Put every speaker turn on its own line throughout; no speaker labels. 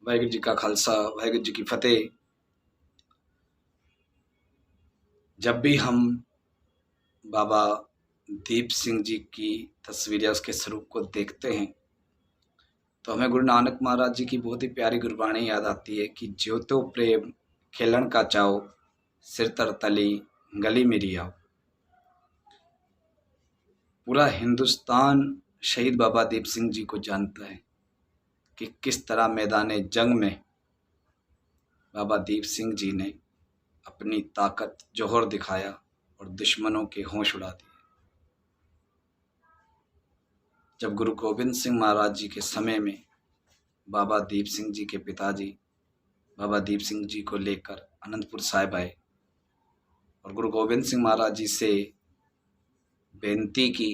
वाहिगुरू जी का खालसा, वाहिगुरू जी की फतेह। जब भी हम बाबा दीप सिंह जी की तस्वीर या उसके स्वरूप को देखते हैं तो हमें गुरु नानक महाराज जी की बहुत ही प्यारी गुरबाणी याद आती है कि ज्योतो प्रेम खेलन का चाओ, सिर तर तली गली मेरी आओ। पूरा हिंदुस्तान शहीद बाबा दीप सिंह जी को जानता है कि किस तरह मैदान जंग में बाबा दीप सिंह जी ने अपनी ताकत जौहर दिखाया और दुश्मनों के होश उड़ा दिए। जब गुरु गोविंद सिंह महाराज जी के समय में बाबा दीप सिंह जी के पिताजी बाबा दीप सिंह जी को लेकर अनंतपुर साहिब आए और गुरु गोविंद सिंह महाराज जी से बेनती की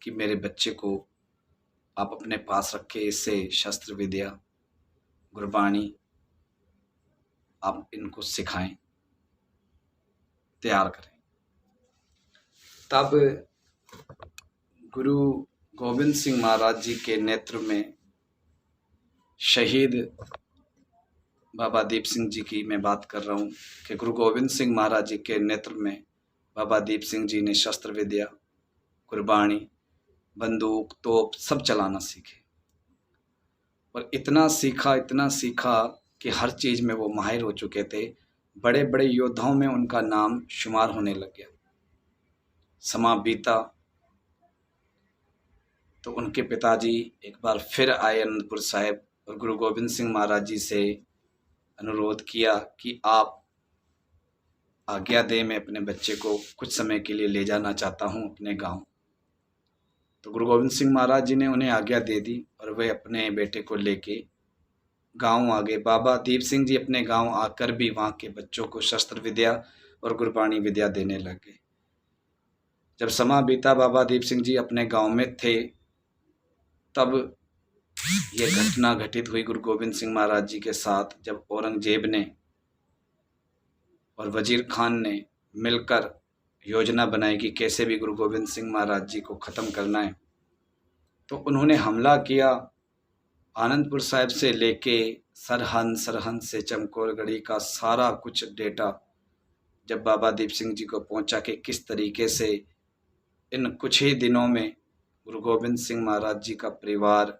कि मेरे बच्चे को आप अपने पास रखे, इससे शस्त्र विद्या गुरबाणी आप इनको सिखाएं, तैयार करें। तब गुरु गोविंद सिंह महाराज जी के नेतृत्व में शहीद बाबा दीप सिंह जी की मैं बात कर रहा हूँ कि गुरु गोविंद सिंह महाराज जी के नेतृत्व में बाबा दीप सिंह जी ने शस्त्र विद्या गुरबाणी बंदूक तोप सब चलाना सीखे और इतना सीखा कि हर चीज़ में वो माहिर हो चुके थे। बड़े बड़े योद्धाओं में उनका नाम शुमार होने लग गया। समा बीता तो उनके पिताजी एक बार फिर आए अनंतपुर साहिब और गुरु गोविंद सिंह महाराज जी से अनुरोध किया कि आप आज्ञा दें, मैं अपने बच्चे को कुछ समय के लिए ले जाना चाहता हूं अपने गांव। तो गुरु गोविंद सिंह महाराज जी ने उन्हें आज्ञा दे दी और वे अपने बेटे को लेके गांव आ गए। बाबा दीप सिंह जी अपने गांव आकर भी वहां के बच्चों को शस्त्र विद्या और गुरबाणी विद्या देने लगे। जब समा बीता, बाबा दीप सिंह जी अपने गांव में थे, तब यह घटना घटित हुई गुरु गोविंद सिंह महाराज जी के साथ, जब औरंगजेब ने और वजीर खान ने मिलकर योजना बनाई कि कैसे भी गुरु गोविंद सिंह महाराज जी को ख़त्म करना है। तो उन्होंने हमला किया। आनंदपुर साहिब से लेके सरहंद से चमकौरगढ़ी का सारा कुछ डेटा जब बाबा दीप सिंह जी को पहुंचा कि किस तरीके से इन कुछ ही दिनों में गुरु गोविंद सिंह महाराज जी का परिवार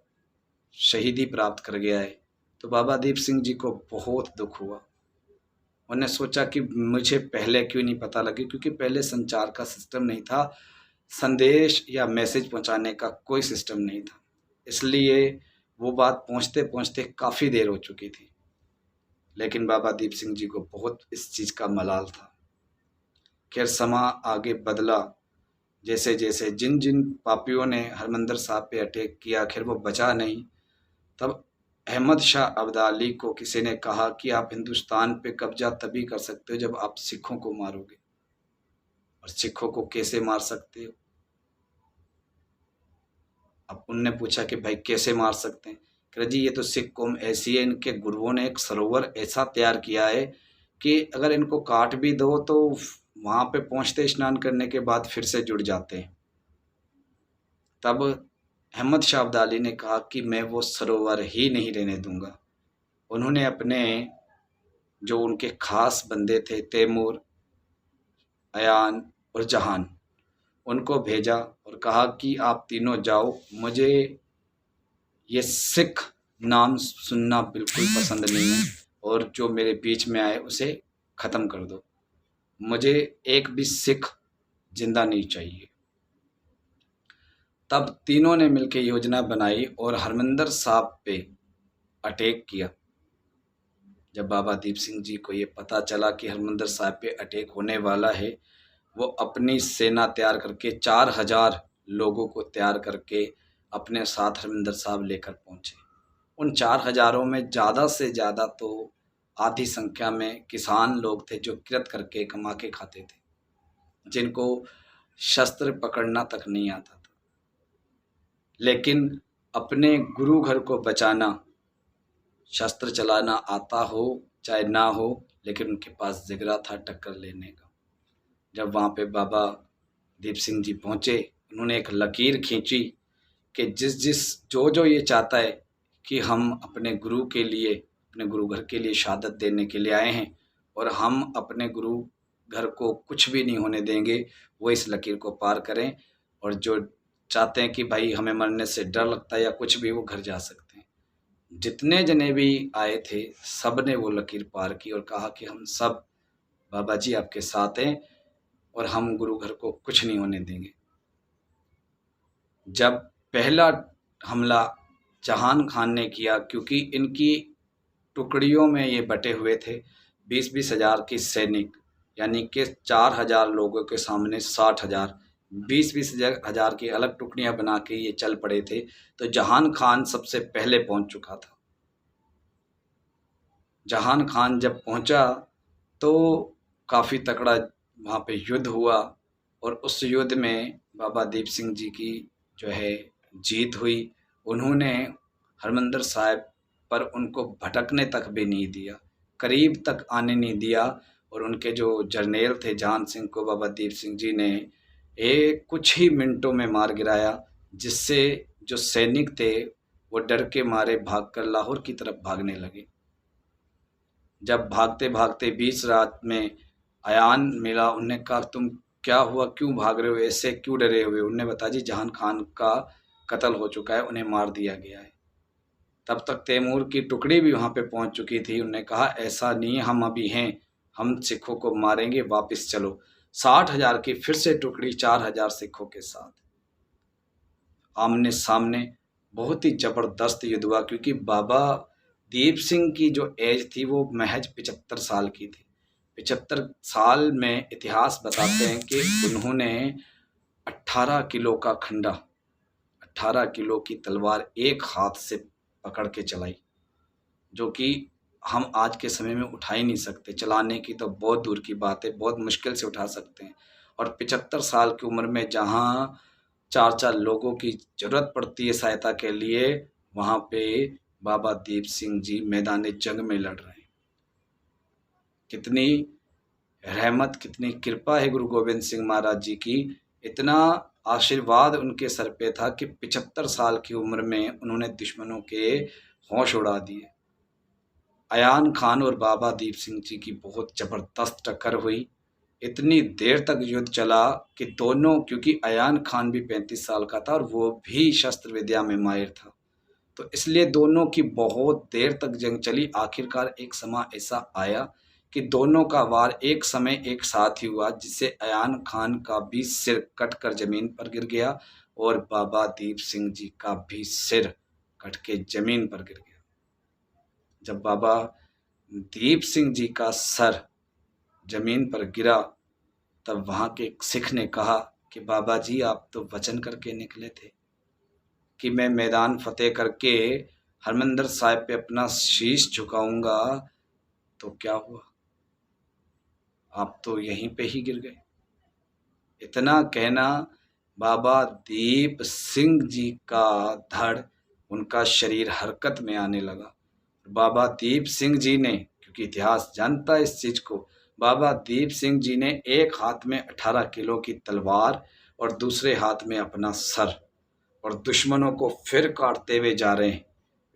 शहीदी प्राप्त कर गया है, तो बाबा दीप सिंह जी को बहुत दुख हुआ। उन्होंने सोचा कि मुझे पहले क्यों नहीं पता लगे, क्योंकि पहले संचार का सिस्टम नहीं था, संदेश या मैसेज पहुंचाने का कोई सिस्टम नहीं था, इसलिए वो बात पहुंचते पहुंचते काफ़ी देर हो चुकी थी। लेकिन बाबा दीप सिंह जी को बहुत इस चीज़ का मलाल था। खैर समा आगे बदला, जैसे जैसे जिन जिन पापियों ने हरमंदिर साहब पे अटैक किया, आखिर वो बचा नहीं। तब अहमद शाह अब्दाली को किसी ने कहा कि आप हिंदुस्तान पे कब्जा तभी कर सकते हो जब आप सिखों को मारोगे, और सिखों को कैसे मार सकते हो। अब उनने पूछा कि भाई कैसे मार सकते हैं। कह रहे जी ये तो सिख कौम ऐसी है, इनके गुरुओं ने एक सरोवर ऐसा तैयार किया है कि अगर इनको काट भी दो तो वहाँ पे पहुँचते स्नान करने के बाद फिर से जुड़ जाते हैं। तब अहमद शाह अब्दाली ने कहा कि मैं वो सरोवर ही नहीं रहने दूंगा। उन्होंने अपने जो उनके खास बंदे थे, तैमूर, अयान और जहान, उनको भेजा और कहा कि आप तीनों जाओ, मुझे ये सिख नाम सुनना बिल्कुल पसंद नहीं है और जो मेरे बीच में आए उसे ख़त्म कर दो, मुझे एक भी सिख जिंदा नहीं चाहिए। तब तीनों ने मिलकर योजना बनाई और हरमंदिर साहब पे अटैक किया। जब बाबा दीप सिंह जी को ये पता चला कि हरमंदिर साहब पे अटैक होने वाला है, वो अपनी सेना तैयार करके 4000 लोगों को तैयार करके अपने साथ हरमंदिर साहब लेकर पहुंचे। उन 4000 में ज़्यादा से ज़्यादा तो आधी संख्या में किसान लोग थे जो किरत करके कमा के खाते थे, जिनको शस्त्र पकड़ना तक नहीं आता था। लेकिन अपने गुरु घर को बचाना, शस्त्र चलाना आता हो चाहे ना हो, लेकिन उनके पास जिगरा था टक्कर लेने का। जब वहाँ पे बाबा दीप सिंह जी पहुँचे, उन्होंने एक लकीर खींची कि जिस जिस जो जो ये चाहता है कि हम अपने गुरु के लिए, अपने गुरु घर के लिए शहादत देने के लिए आए हैं और हम अपने गुरु घर को कुछ भी नहीं होने देंगे, वो इस लकीर को पार करें। और जो चाहते हैं कि भाई हमें मरने से डर लगता है या कुछ भी, वो घर जा सकते हैं। जितने जने भी आए थे सब ने वो लकीर पार की और कहा कि हम सब बाबा जी आपके साथ हैं और हम गुरु घर को कुछ नहीं होने देंगे। जब पहला हमला जहान खान ने किया, क्योंकि इनकी टुकड़ियों में ये बटे हुए थे, 20-20 हज़ार की सैनिक, यानी कि 4,000 लोगों के सामने 60,000, 20-20 हज़ार की अलग टुकड़ियां बना के ये चल पड़े थे। तो जहान खान सबसे पहले पहुंच चुका था। जहान खान जब पहुंचा तो काफ़ी तगड़ा वहाँ पे युद्ध हुआ और उस युद्ध में बाबा दीप सिंह जी की जो है जीत हुई। उन्होंने हरमंदिर साहिब पर उनको भटकने तक भी नहीं दिया, करीब तक आने नहीं दिया। और उनके जो जर्नेल थे जान सिंह को बाबा दीप सिंह जी ने कुछ ही मिनटों में मार गिराया, जिससे जो सैनिक थे वो डर के मारे भागकर लाहौर की तरफ भागने लगे। जब भागते भागते बीच रात में अयान मिला, उनने कहा तुम क्या हुआ, क्यों भाग रहे हो, ऐसे क्यों डरे हुए। उनने बताया जी जहान खान का कत्ल हो चुका है, उन्हें मार दिया गया है। तब तक तैमूर की टुकड़ी भी वहाँ पे पहुँच चुकी थी। उन्होंने कहा ऐसा नहीं, हम अभी हैं, हम सिखों को मारेंगे, वापस चलो। 60,000 की फिर से टुकड़ी 4,000 सिखों के साथ आमने सामने बहुत ही ज़बरदस्त युद्ध हुआ, क्योंकि बाबा दीप सिंह की जो एज थी वो महज 75 साल की थी। 75 साल में इतिहास बताते हैं कि उन्होंने 18 किलो का खंडा, 18 किलो की तलवार एक हाथ से पकड़ के चलाई, जो कि हम आज के समय में उठा ही नहीं सकते। चलाने की तो बहुत दूर की बात है, बहुत मुश्किल से उठा सकते हैं। और 75 साल की उम्र में जहाँ 4-4 लोगों की ज़रूरत पड़ती है सहायता के लिए, वहाँ पे बाबा दीप सिंह जी मैदान जंग में लड़ रहे हैं। कितनी रहमत, कितनी कृपा है गुरु गोविंद सिंह महाराज जी की। इतना आशीर्वाद उनके सर पे था कि 75 साल की उम्र में उन्होंने दुश्मनों के होश उड़ा दिए। अयान खान और बाबा दीप सिंह जी की बहुत ज़बरदस्त टक्कर हुई। इतनी देर तक युद्ध चला कि दोनों, क्योंकि अयान खान भी 35 साल का था और वो भी शस्त्र विद्या में माहिर था, तो इसलिए दोनों की बहुत देर तक जंग चली। आखिरकार एक समय ऐसा आया कि दोनों का वार एक समय एक साथ ही हुआ, जिससे अयान खान का भी सिर कट कर ज़मीन पर गिर गया और बाबा दीप सिंह जी का भी सिर कट के ज़मीन पर गिर गया। जब बाबा दीप सिंह जी का सर ज़मीन पर गिरा, तब वहाँ के एक सिख ने कहा कि बाबा जी आप तो वचन करके निकले थे कि मैं मैदान फतेह करके हरमंदिर साहिब पे अपना शीश झुकाऊंगा, तो क्या हुआ, आप तो यहीं पे ही गिर गए। इतना कहना, बाबा दीप सिंह जी का धड़, उनका शरीर हरकत में आने लगा। बाबा दीप सिंह जी ने, क्योंकि इतिहास जानता है इस चीज़ को, बाबा दीप सिंह जी ने एक हाथ में 18 किलो की तलवार और दूसरे हाथ में अपना सर, और दुश्मनों को फिर काटते हुए जा रहे हैं।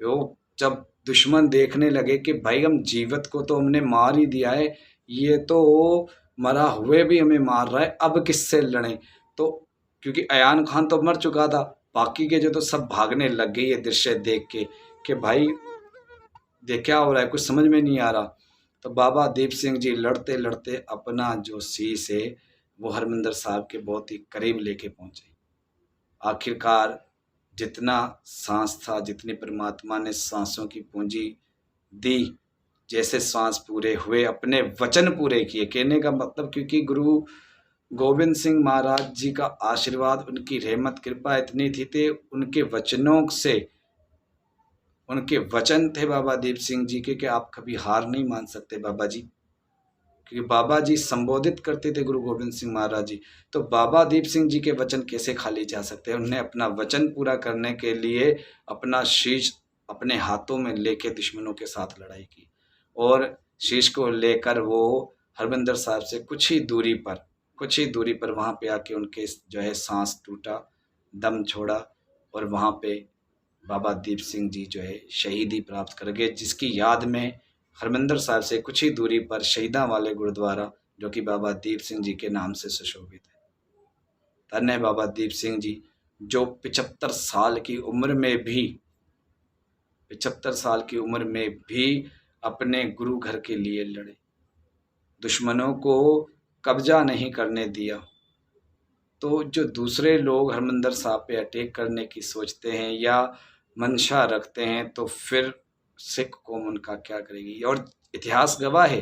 वो जब दुश्मन देखने लगे कि भाई हम जीवित को तो हमने मार ही दिया है, ये तो मरा हुए भी हमें मार रहा है, अब किससे लड़ें। तो क्योंकि अयान खान तो मर चुका था, बाकी के जो तो सब भागने लग गए ये दृश्य देख के कि भाई देख क्या हो रहा है, कुछ समझ में नहीं आ रहा। तो बाबा दीप सिंह जी लड़ते लड़ते अपना जो शीश है वो हरमंदिर साहब के बहुत ही करीब लेके पहुंचे। आखिरकार जितना सांस था, जितनी परमात्मा ने सांसों की पूंजी दी, जैसे सांस पूरे हुए, अपने वचन पूरे किए। कहने का मतलब, क्योंकि गुरु गोविंद सिंह महाराज जी का आशीर्वाद, उनकी रहमत कृपा इतनी थी, थे उनके वचनों से, उनके वचन थे बाबा दीप सिंह जी के कि आप कभी हार नहीं मान सकते बाबा जी। क्योंकि बाबा जी संबोधित करते थे गुरु गोविंद सिंह महाराज जी, तो बाबा दीप सिंह जी के वचन कैसे खाली जा सकते हैं। उन्होंने अपना वचन पूरा करने के लिए अपना शीश अपने हाथों में लेके दुश्मनों के साथ लड़ाई की, और शीश को लेकर वो हरमंदिर साहब से कुछ ही दूरी पर वहाँ पे आके उनके जो है सांस टूटा, दम छोड़ा, और वहाँ पे बाबा दीप सिंह जी जो है शहीदी प्राप्त कर गए, जिसकी याद में हरमंदिर साहिब से कुछ ही दूरी पर शहीदां वाले गुरुद्वारा जो कि बाबा दीप सिंह जी के नाम से सुशोभित है। धन्य बाबा दीप सिंह जी, जो 75 साल की उम्र में भी 75 साल की उम्र में भी अपने गुरु घर के लिए लड़े, दुश्मनों को कब्जा नहीं करने दिया। तो जो दूसरे लोग हरमंदिर साहब पे अटैक करने की सोचते हैं या मंशा रखते हैं, तो फिर सिख कौम उनका क्या करेगी। और इतिहास गवाह है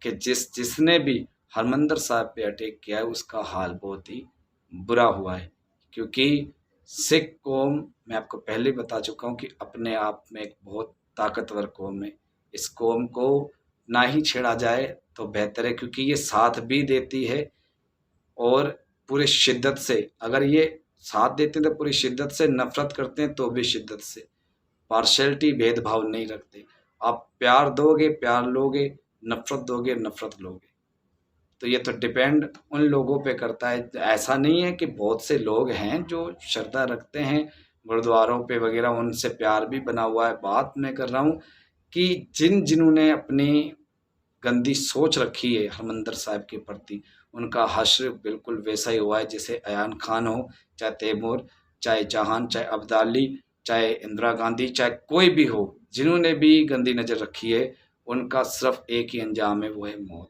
कि जिसने भी हरमंदिर साहब पे अटैक किया है उसका हाल बहुत ही बुरा हुआ है, क्योंकि सिख कौम, मैं आपको पहले ही बता चुका हूँ कि अपने आप में एक बहुत ताकतवर कौम है। इस कौम को ना ही छेड़ा जाए तो बेहतर है, क्योंकि ये साथ भी देती है और पूरे शिद्दत से, अगर ये साथ देते हैं तो पूरी शिद्दत से, नफरत करते हैं तो भी शिद्दत से, पार्शलिटी भेदभाव नहीं रखते। आप प्यार दोगे प्यार लोगे, नफरत दोगे नफरत लोगे। तो ये तो डिपेंड उन लोगों पे करता है। ऐसा नहीं है कि बहुत से लोग हैं जो श्रद्धा रखते हैं गुरुद्वारों पे वगैरह, उनसे प्यार भी बना हुआ है। बात मैं कर रहा हूँ कि जिन्होंने अपनी गंदी सोच रखी है हरमंदिर साहिब के प्रति, उनका हश्र बिल्कुल वैसा ही हुआ है जैसे अयान खान हो, चाहे तैमूर, चाहे जहान, चाहे अब्दाली, चाहे इंदिरा गांधी, चाहे कोई भी हो, जिन्होंने भी गंदी नज़र रखी है उनका सिर्फ एक ही अंजाम है, वो है मौत।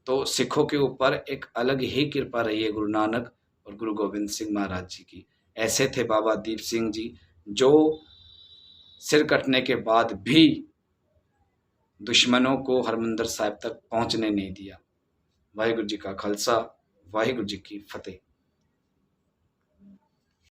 तो सिखों के ऊपर एक अलग ही कृपा रही है गुरु नानक और गुरु गोविंद सिंह महाराज जी की। ऐसे थे बाबा दीप सिंह जी, जो सिर कटने के बाद भी दुश्मनों को हरमंदिर साहिब तक पहुंचने नहीं दिया। वाहिगुरु जी का खालसा, वाहिगुरु जी की फतेह।